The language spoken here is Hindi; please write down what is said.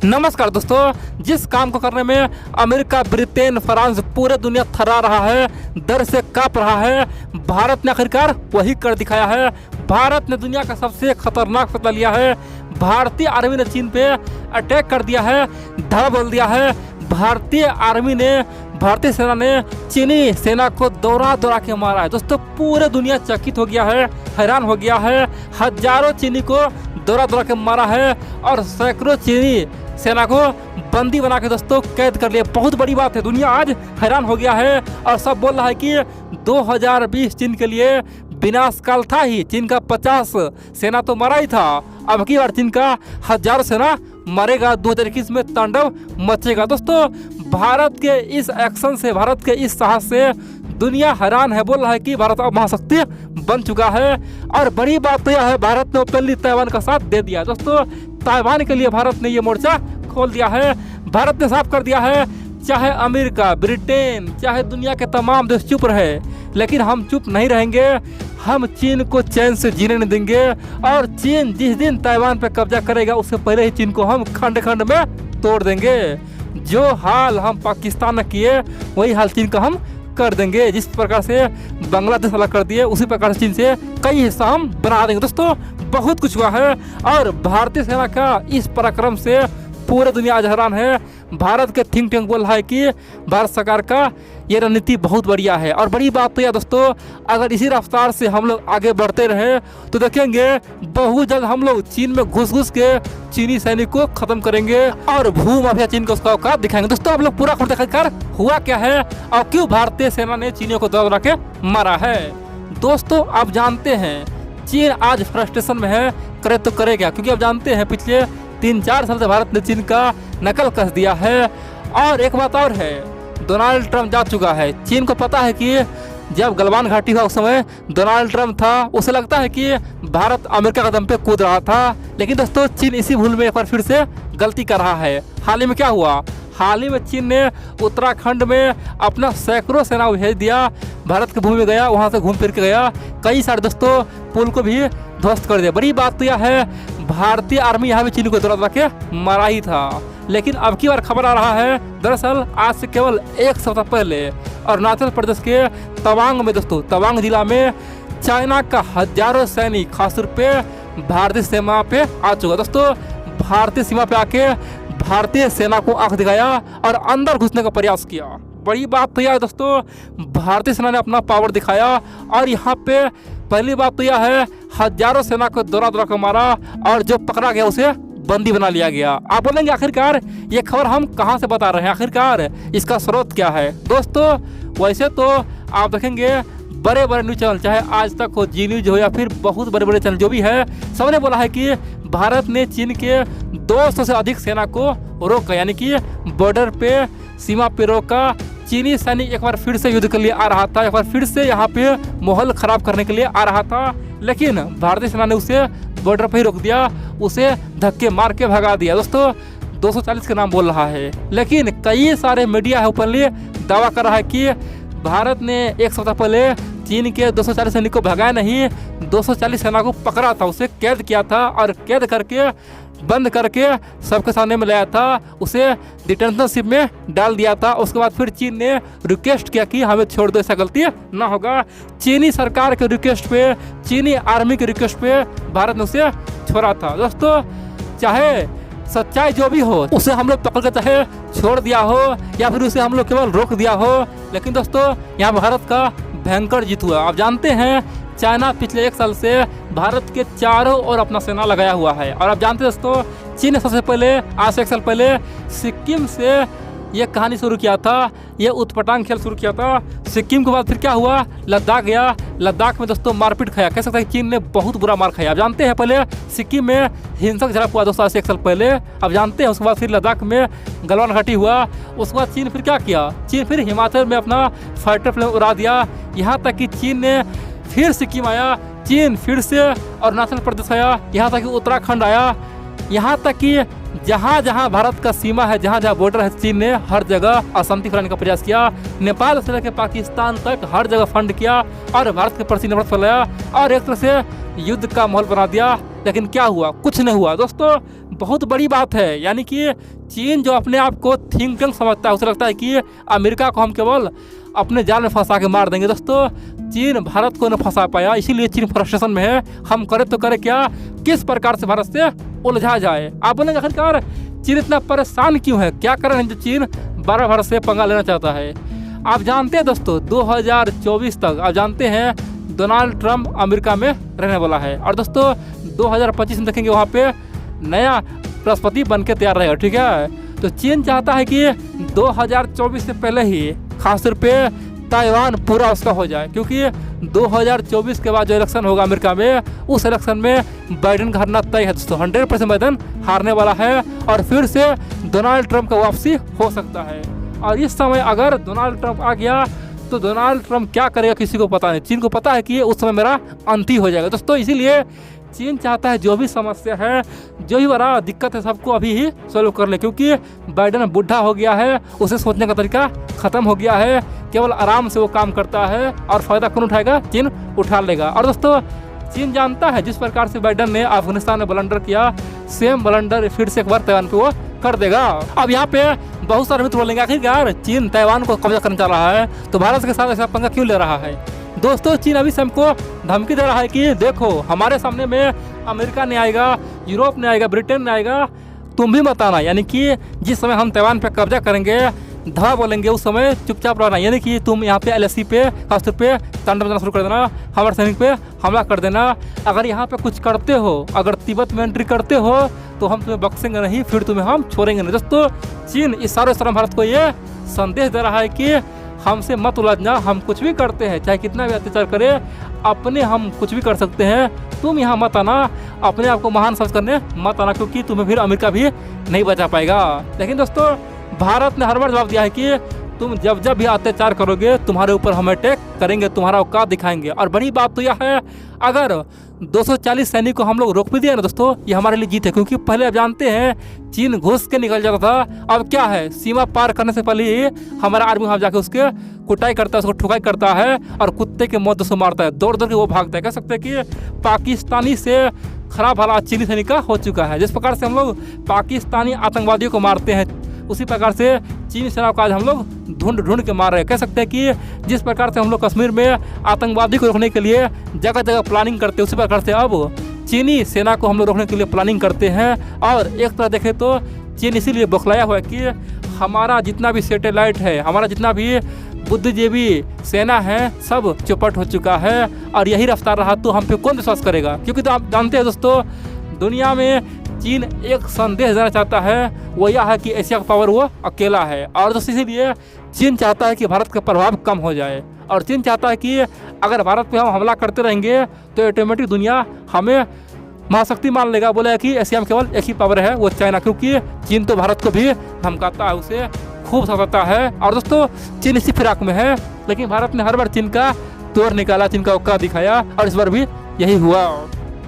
नमस्कार दोस्तों, जिस काम को करने में अमेरिका, ब्रिटेन, फ्रांस, पूरे दुनिया थर्रा रहा है, डर से कांप रहा है, भारत ने आखिरकार वही कर दिखाया है। भारत ने दुनिया का सबसे खतरनाक फैसला लिया है। भारतीय आर्मी ने चीन पे अटैक कर दिया है, धावा बोल दिया है। भारतीय सेना ने चीनी सेना को दौड़ा दौड़ा के मारा है। दोस्तों, पूरे दुनिया चकित हो गया है, हैरान हो गया है। हजारों चीनी को दौड़ा दौड़ा के मारा है और सैकड़ों चीनी सेना को बंदी बना के दोस्तों कैद कर लिया। बहुत बड़ी बात है, दुनिया आज हैरान हो गया है और सब बोल रहा है कि 2020 चीन के लिए विनाशकाल था ही। चीन का 50 सेना तो मरा ही था, अब की बार चीन का हजारों सेना मरेगा। 2021 में तांडव मचेगा। दोस्तों, भारत के इस एक्शन से, भारत के इस साहस से दुनिया हैरान है। बोल रहा है कि भारत अब महाशक्ति बन चुका है। और बड़ी बात तो यह है, भारत ने ओपनली ताइवान का साथ दे दिया। दोस्तों, ताइवान के लिए भारत ने ये मोर्चा खोल दिया है। भारत ने साफ कर दिया है, चाहे अमेरिका, ब्रिटेन, चाहे दुनिया के तमाम देश चुप रहे, लेकिन हम चुप नहीं रहेंगे। हम चीन को चैन से जीने नहीं देंगे और चीन जिस दिन ताइवान पर कब्जा करेगा उससे पहले ही चीन को हम खंड खंड में तोड़ देंगे। जो हाल हम पाकिस्तान में किए वही हाल चीन का हम कर देंगे। जिस प्रकार से बांग्लादेश वाला कर दिए उसी प्रकार से चीन से कई हिस्सा हम बना देंगे। दोस्तों, बहुत कुछ हुआ है और भारतीय सेना का इस पराक्रम से पूरे दुनिया आज हैरान है। भारत के थिंक टैंक बोल रहा है कि भारत सरकार का ये रणनीति बहुत बढ़िया है। और बड़ी बात तो यह दोस्तों, अगर इसी रफ्तार से हम लोग आगे बढ़ते रहे तो देखेंगे बहुत जल्द हम लोग चीन में घुस घुस के चीनी सैनिक को खत्म करेंगे और भूमाफिया चीन को उसका औकात दिखाएंगे। दोस्तों, आप लोग पूरा खुद देखकर हुआ क्या है और क्यों भारतीय सेना ने चीनियों को दौड़ा के मारा है। दोस्तों, आप जानते हैं चीन आज फ्रस्ट्रेशन में है, करे तो करे क्या, क्योंकि आप जानते हैं पिछले 3-4 साल से भारत ने चीन का नकल कस दिया है। और एक बात और है, डोनाल्ड ट्रंप जा चुका है। चीन को पता है कि जब गलवान घाटी हुआ उस समय डोनाल्ड ट्रंप था, उसे लगता है कि भारत अमेरिका का दम पे कूद रहा था। लेकिन दोस्तों, चीन इसी भूल में एक बार फिर से गलती कर रहा है। हाल ही में क्या हुआ, हाल ही में चीन ने उत्तराखंड में अपना सैकड़ों सेना भेज दिया, भारत की भूमि में गया, वहाँ से घूम फिर के गया, कई सारे दोस्तों पुल को भी ध्वस्त कर दिया। बड़ी बात तो यह है, भारतीय आर्मी यहाँ भी चीन को दौड़ा के मारा ही था। लेकिन अब की बार खबर आ रहा है, दरअसल आज से केवल एक सप्ताह पहले अरुणाचल प्रदेश के तवांग में, दोस्तों तवांग जिला में चाइना का हजारों सैनिक खासतौर पे भारतीय सीमा पे आ चुका। दोस्तों, भारतीय सीमा पे आके भारतीय सेना को आंख दिखाया और अंदर घुसने का प्रयास किया। बड़ी बात तो यह है दोस्तों, भारतीय सेना ने अपना पावर दिखाया और यहाँ पे पहली बात तो यह है, हजारों सेना को दौड़ा दौड़ा कर मारा और जो पकड़ा गया उसे बंदी बना लिया गया। आप बोलेंगे आखिरकार ये खबर हम कहाँ से बता रहे हैं, आखिरकार इसका स्रोत क्या है। दोस्तों, वैसे तो आप देखेंगे बड़े बड़े न्यूज चैनल, चाहे आज तक हो, जी न्यूज हो या फिर बहुत बड़े बड़े चैनल जो भी है, सबने बोला है कि भारत ने चीन के 200 से अधिक सेना को रोका, यानी कि बॉर्डर पे, सीमा पे रोका। चीनी सैनिक एक बार फिर से युद्ध के लिए आ रहा था, एक बार फिर से यहाँ पे माहौल खराब करने के लिए आ रहा था, लेकिन भारतीय सेना ने उसे बॉर्डर पर ही रोक दिया, उसे धक्के मार के भगा दिया। दोस्तों, 240 के नाम बोल रहा है, लेकिन कई सारे मीडिया है ओपनली दावा कर रहा है कि भारत ने एक सप्ताह पहले चीन के 240 सैनिक को भगाया नहीं, 240 सेना को पकड़ा था, उसे कैद किया था और कैद करके बंद करके सबके सामने में लाया था, उसे डिटेंशन शिप में डाल दिया था। उसके बाद फिर चीन ने रिक्वेस्ट किया कि हमें छोड़ दो, ऐसा गलती ना होगा। चीनी सरकार के रिक्वेस्ट पे, चीनी आर्मी के रिक्वेस्ट पे भारत ने उसे छोड़ा था। दोस्तों, चाहे सच्चाई जो भी हो, उसे हम लोग पकड़ के चाहे छोड़ दिया हो या फिर उसे हम लोग केवल रोक दिया हो, लेकिन दोस्तों यहाँ भारत का भयंकर जीत हुआ। आप जानते हैं चाइना पिछले 1 साल से भारत के चारों ओर अपना सेना लगाया हुआ है। और आप जानते हैं दोस्तों, चीन ने सबसे पहले आज से 1 साल पहले सिक्किम से ये कहानी शुरू किया था, ये उत्पटांग खेल शुरू किया था। सिक्किम के बाद फिर क्या हुआ, लद्दाख गया, लद्दाख में दोस्तों मारपीट खाया, कह सकते हैं चीन ने बहुत बुरा मार खाया। आप जानते हैं पहले सिक्किम में हिंसक झड़प हुआ दोस्तों आज से 1 साल पहले, आप जानते हैं। उसके बाद फिर लद्दाख में गलवान घाटी हुआ। उसके बाद चीन फिर क्या किया, चीन फिर हिमाचल में अपना फाइटर प्लेन उड़ा दिया। यहाँ तक कि चीन ने फिर सिक्किम आया, चीन फिर से अरुणाचल प्रदेश आया, यहाँ तक कि उत्तराखंड आया, यहाँ तक कि जहाँ जहाँ भारत का सीमा है, जहाँ जहाँ बॉर्डर है, चीन ने हर जगह अशांति फैलाने का प्रयास किया। नेपाल से लेकर पाकिस्तान तक हर जगह फंड किया और भारत के प्रति नफरत फैलाया और एक तरह से युद्ध का माहौल बना दिया। लेकिन क्या हुआ? कुछ नहीं हुआ दोस्तों। बहुत बड़ी बात है, यानी कि चीन जो अपने आप को थिंक टैंक समझता है, उसे लगता है कि अमेरिका को हम केवल अपने जाल में फंसा के मार देंगे। दोस्तों चीन भारत को न फंसा पाया, इसीलिए चीन फ्रस्ट्रेशन में है। हम करें तो करें क्या, किस प्रकार से भारत से उलझा जाए। आप बोलेंगे आखिरकार चीन इतना परेशान क्यों है, क्या कारण जो चीन बार भारत से पंगा लेना चाहता है? आप जानते हैं दोस्तों 2024 तक आप जानते हैं डोनाल्ड ट्रंप अमेरिका में रहने वाला है, और दोस्तों 2025 में देखेंगे वहाँ पे नया राष्ट्रपति बन के तैयार रहेगा, ठीक है। तो चीन चाहता है कि 2024 से पहले ही खासतौर पे ताइवान पूरा उसका हो जाए, क्योंकि 2024 के बाद जो इलेक्शन होगा अमेरिका में, उस इलेक्शन में बाइडेन का हारना तय है दोस्तों। 100% बाइडेन हारने वाला है और फिर से डोनाल्ड ट्रंप का वापसी हो सकता है। और इस समय अगर डोनाल्ड ट्रंप आ गया तो डोनाल्ड ट्रंप क्या करेगा किसी को पता नहीं। चीन को पता है कि उस समय मेरा अंत ही हो जाएगा दोस्तों। इसीलिए चीन चाहता है जो भी समस्या है, जो भी बड़ा दिक्कत है, सबको अभी ही सॉल्व कर ले, क्योंकि बाइडेन बुढ़ा हो गया है, उसे सोचने का तरीका ख़त्म हो गया है। केवल आराम से वो काम करता है और फ़ायदा कौन उठाएगा? चीन उठा लेगा। और दोस्तों चीन जानता है जिस प्रकार से बाइडेन ने अफगानिस्तान में ब्लंडर किया, सेम ब्लंडर फिर से एक बार ताइवान पे वो कर देगा। अब यहाँ पे बहुत सारे मित्र बोलेंगे आखिरकार चीन ताइवान को कब्जा करने जा रहा है तो भारत के साथ ऐसा पंगा क्यों ले रहा है? दोस्तों चीन अभी से हमको धमकी दे रहा है कि देखो हमारे सामने में अमेरिका नहीं आएगा, यूरोप नहीं आएगा, ब्रिटेन नहीं आएगा, तुम भी मत आना। यानी कि जिस समय हम ताइवान पे कब्जा करेंगे, धवा बोलेंगे, उस समय चुपचाप रहना। यानी कि तुम यहाँ पे LAC पे खासतौर पे तांडव करना शुरू कर देना, हमारे सैनिक पे हमला कर देना। अगर यहाँ पे कुछ करते हो, अगर तिब्बत में एंट्री करते हो तो हम तुम्हें बख्शेंगे नहीं, फिर तुम्हें हम छोड़ेंगे नहीं। दोस्तों चीन इस सारे भारत को ये संदेश दे रहा है कि हमसे मत उलझना, हम कुछ भी करते हैं, चाहे कितना भी अत्याचार करे, अपने हम कुछ भी कर सकते हैं, तुम यहाँ मत आना, अपने आप को महान समझ करने मत आना, क्योंकि तुम्हें फिर अमेरिका भी नहीं बचा पाएगा। लेकिन दोस्तों भारत ने हर बार जवाब दिया है कि तुम जब जब भी अत्याचार करोगे तुम्हारे ऊपर हम अटैक करेंगे, तुम्हारा औकात दिखाएंगे। और बड़ी बात तो यह है, अगर 240 सैनिक को हम लोग रोक भी दिया ना दोस्तों, ये हमारे लिए जीत है। क्योंकि पहले आप जानते हैं चीन घुस के निकल जाता था, अब क्या है, सीमा पार करने से पहले ही हमारा आर्मी वहाँ जाके उसके कुटाई करता है, उसको ठुकाई करता है और कुत्ते के मौत से मारता है, दौड़ दौड़ के वो भागता है। कह सकते हैं कि पाकिस्तानी से खराब हालात चीनी सैनिक का हो चुका है। जिस प्रकार से हम लोग पाकिस्तानी आतंकवादियों को मारते हैं, उसी प्रकार से चीनी सेना को आज हम लोग ढूंढ के मार रहे हैं। कह सकते हैं कि जिस प्रकार से हम लोग कश्मीर में आतंकवादी को रोकने के लिए जगह जगह प्लानिंग करते हैं, उसी प्रकार से अब चीनी सेना को हम लोग रोकने के लिए प्लानिंग करते हैं। और एक तरह देखें तो चीन इसीलिए बौखलाया हुआ है कि हमारा जितना भी सैटेलाइट है, हमारा जितना भी बुद्धिजीवी सेना है, सब चौपट हो चुका है। और यही रफ्तार रहा तो हम पे कौन विश्वास करेगा? क्योंकि तो आप जानते हैं दोस्तों, दुनिया में चीन एक संदेश देना चाहता है, वो यह है कि एशिया का पावर वो अकेला है। और दोस्तों इसीलिए चीन चाहता है कि भारत का प्रभाव कम हो जाए, और चीन चाहता है कि अगर भारत पे हम हमला करते रहेंगे तो ऑटोमेटिक दुनिया हमें महाशक्ति मान लेगा। बोला कि एशिया में केवल एक ही पावर है, वो चाइना, क्योंकि चीन तो भारत को भी धमकाता है, उसे खूब सताता है। और दोस्तों चीन इसी फिराक में है, लेकिन भारत ने हर बार चीन का तोड़ निकाला, चीन का औकात दिखाया, और इस बार भी यही हुआ।